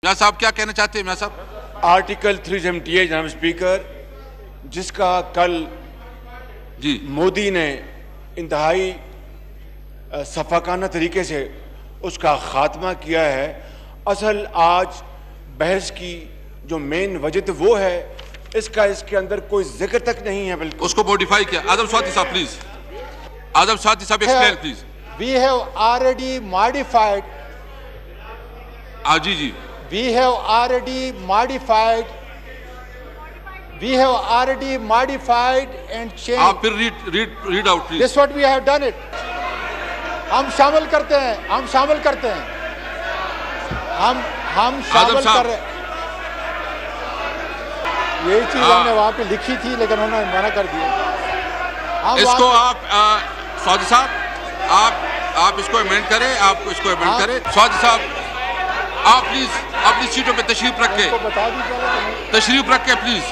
मियां साहब क्या कहना चाहते हैं मियां साहब? आर्टिकल 378 जनाब स्पीकर, जिसका कल जी मोदी ने इंतहाई सफाकाना तरीके से उसका खात्मा किया है। असल आज बहस की जो मेन वजह तो वो है, इसके अंदर कोई जिक्र तक नहीं है, बल्कि उसको मॉडिफाई किया। आजम स्वाति साहब please, Azam Swati sahab explain please. We have already modified. जी जी, We have already modified. We have already modified and changed. आप फिर read out please. This is what we have done it. हम शामिल करते हैं, हम शामिल करते हैं, हम शामिल कर रहे हैं। यही चीज हमने वहां पे लिखी थी, लेकिन उन्होंने मना कर दिया। इसको आप स्वाति साहब आप इसको अमेंड करें, आप इसको अमेंड करें। स्वाति साहब आप प्लीज अपनी सीटों पे तशरीफ रखें, बता दीजिए, तशरीफ रखें प्लीज।